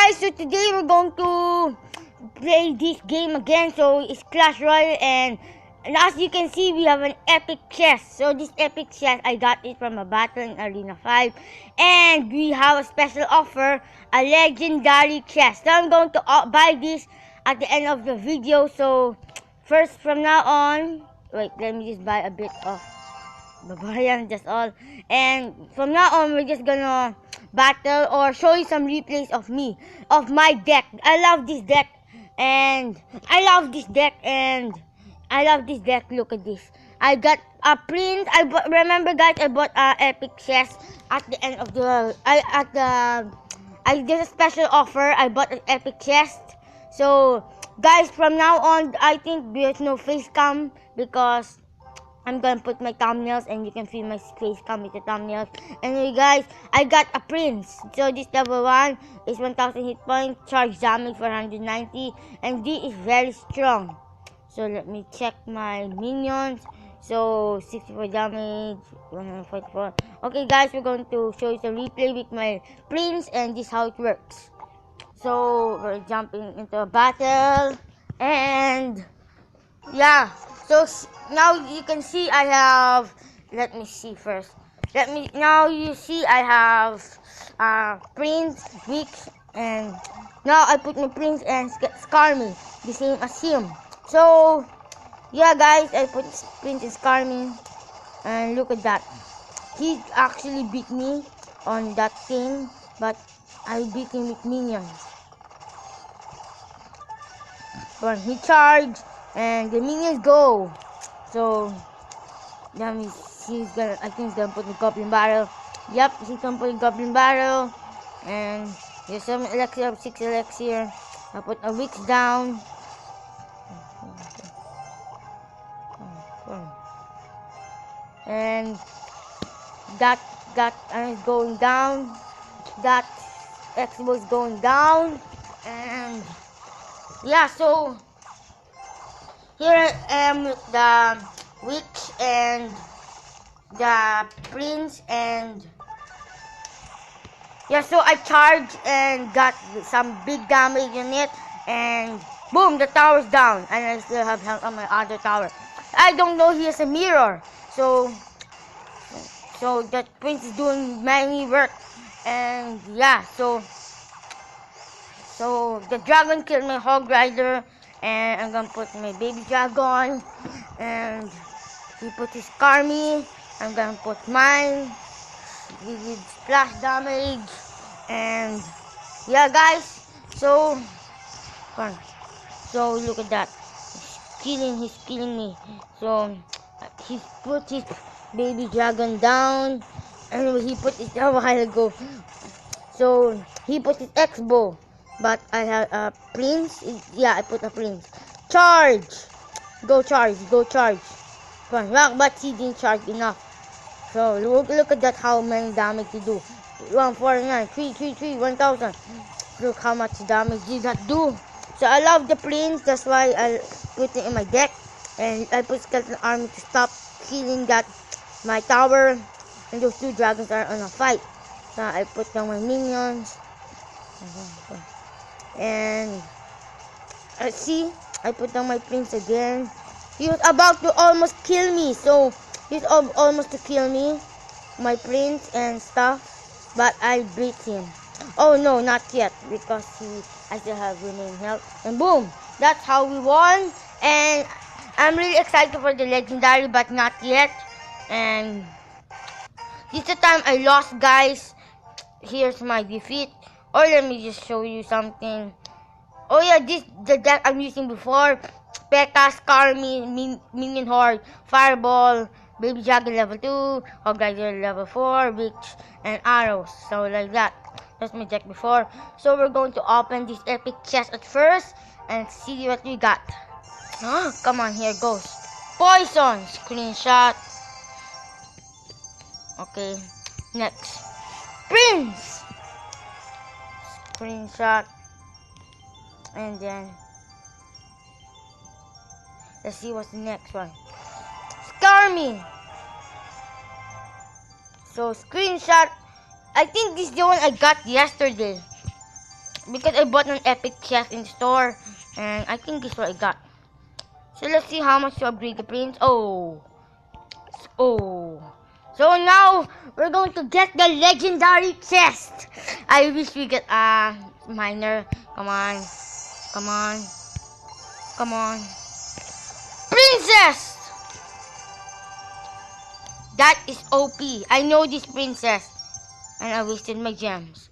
guys, so today we're going to play this game again. So it's Clash Royale, and as you can see, we have an epic chest. So this epic chest, I got it from a battle in Arena 5, and we have a special offer, a legendary chest. So I'm going to buy this at the end of the video. So first, from now on, wait, let me just buy a bit of Babayan, just all. And from now on, we're just gonna battle or show you some replays of my deck. I love this deck, and I love this deck, Look at this. I got a print. Remember, guys, I bought a epic chest at the end of the. I did a special offer. I bought an epic chest. So, guys, from now on, I think there's no face cam because I'm gonna put my thumbnails and you can feel my face cam with the thumbnails. Anyway, guys, I got a prince. So this level 1 is 1000 hit points, charge damage for 190, and this is very strong. So let me check my minions. So 64 damage, 144. Okay, guys, we're going to show you some replay with my prince, and this is how it works. So we're jumping into a battle, and yeah. So now you can see I have, let me see first. Now you see I have Prince, Vic, and now I put my Prince and Skarmy, the same as him. So yeah, guys, I put Prince and Skarmy, and look at that. He actually beat me on that thing, but I beat him with minions. But he charged, and the minions go. So that means I think he's gonna put the goblin barrel. Yep, he's gonna put the goblin barrel. And there's 7 elixir, 6 elixir. I put a witch down. And that is going down. That X-bow is going down. And yeah, so here I am with the witch and the prince, and yeah, so I charged and got some big damage in it, and boom, the tower's down, and I still have health on my other tower. I don't know he has a mirror, so that prince is doing many work, and yeah, so the dragon killed my hog rider. And I'm gonna put my baby dragon, and he put his Skarmy. I'm gonna put mine. He did splash damage, and yeah, guys. So look at that. He's killing me. So he put his baby dragon down, and he put it a while ago. So he put his X-bow. But I have a prince. Yeah, I put a prince. Charge! Go charge. But he didn't charge enough. So look at that, how many damage he do. 149, 333, 1000. Look how much damage did that do. So I love the prince. That's why I put it in my deck. And I put skeleton army to stop killing my tower. And those 2 dragons are on a fight. So I put down my minions. And see, I put down my prince again. He was about to almost kill me. So he's almost to kill me, my prince and stuff. But I beat him. Oh no, not yet, because I still have remaining health. And boom, that's how we won. And I'm really excited for the legendary, but not yet. And this is the time I lost, guys. Here's my defeat. Or let me just show you something. Oh yeah, the deck I'm using before. P.E.K.K.A, Skarmy, Minion Horde, Fireball, Baby Dragon level 2, Hog Rider level 4, Witch, and Arrows. So like that. That's my deck before. So we're going to open this epic chest at first and see what we got. Come on, here goes. Poison! Screenshot. Okay, next. Prince! Screenshot, and then let's see what's the next one. Skarmy. So screenshot. I think this is the one I got yesterday. because I bought an epic chest in the store, and I think this is what I got. So let's see how much to upgrade the prince. Oh. So now we're going to get the legendary chest. I wish we get a miner. Come on. Princess! That is OP. I know this princess. And I wasted my gems.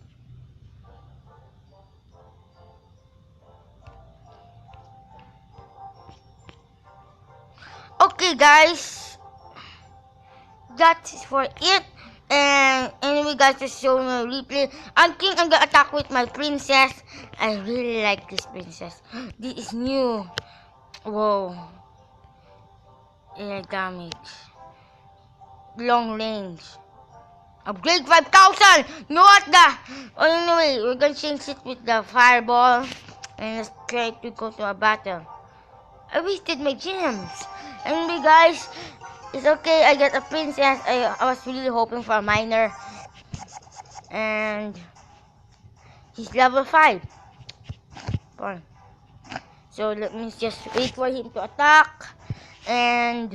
Okay, guys. That is for it. And anyway, guys, just show me a replay. I think I'm gonna attack with my princess. I really like this princess. This is new. Whoa. Air damage. Long range. Upgrade 5,000! No, what the? Oh, anyway, we're gonna change it with the fireball. And let's try to go to a battle. I wasted my gems. Anyway, guys, it's okay. I got a princess. I was really hoping for a miner. And he's level 5. Fine. So let me just wait for him to attack. And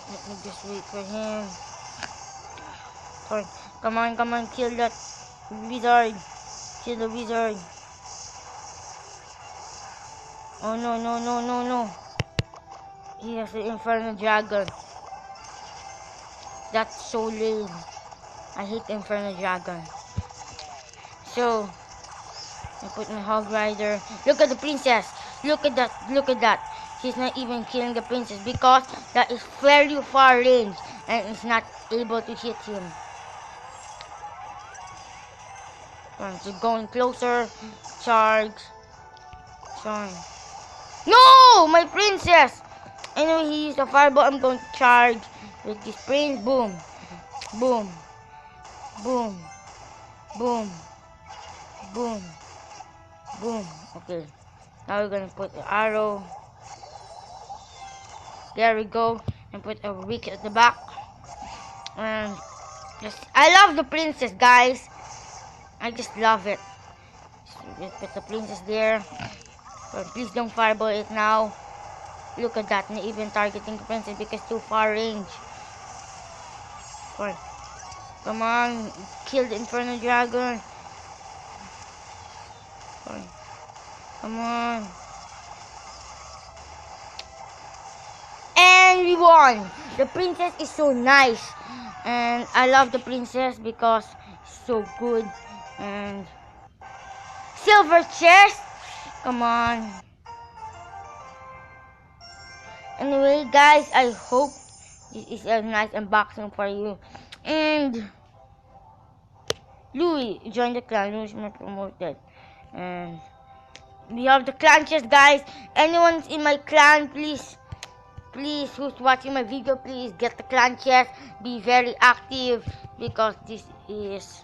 let me just wait for him. Fine. Come on, kill that wizard. Kill the wizard. Oh no. He has the Inferno Dragon. That's so lame. I hate Inferno Dragon. So, I put my Hog Rider. Look at the princess. Look at that. She's not even killing the princess because that is very far range and is not able to hit him. So going closer. Charge. No! My princess! Anyway, he used a fireball. I'm going to charge with this prince. Boom. Okay. Now we're going to put the arrow. There we go. And put a wick at the back. And I love the princess, guys. I just love it. So put the princess there. But please don't fireball it now. Look at that, not even targeting the princess because too far range. Come on, kill the Inferno Dragon. Come on. And we won. The princess is so nice. And I love the princess because she's so good. And silver chest. Come on. Anyway, guys, I hope this is a nice unboxing for you. And Louis joined the clan. Louis is promoted. And we have the clan chest, guys. Anyone's in my clan, please, who's watching my video, please get the clan chest. Be very active because this is,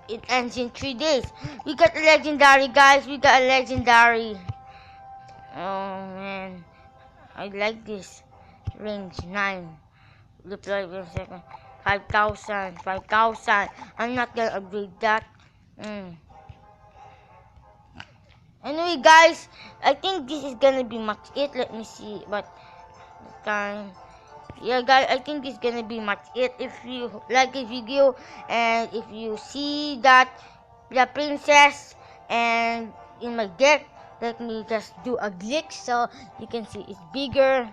it ends in 3 days. We got a legendary, guys. We got a legendary. Oh man, I like this. Range 9. Deploy in a second. 5,000. I'm not gonna upgrade that. Anyway, guys, I think this is gonna be much it. Let me see what time. Yeah, guys, I think this is gonna be much it. If you like this video and if you see that the princess and in my deck, let me just do a glitch so you can see it's bigger.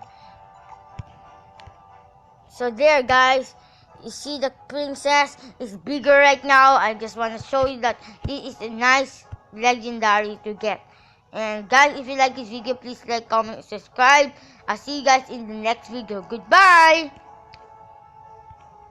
So there, guys, you see the princess is bigger right now. I just want to show you that it is a nice legendary to get. And guys, if you like this video, please like, comment, subscribe. I'll see you guys in the next video. Goodbye.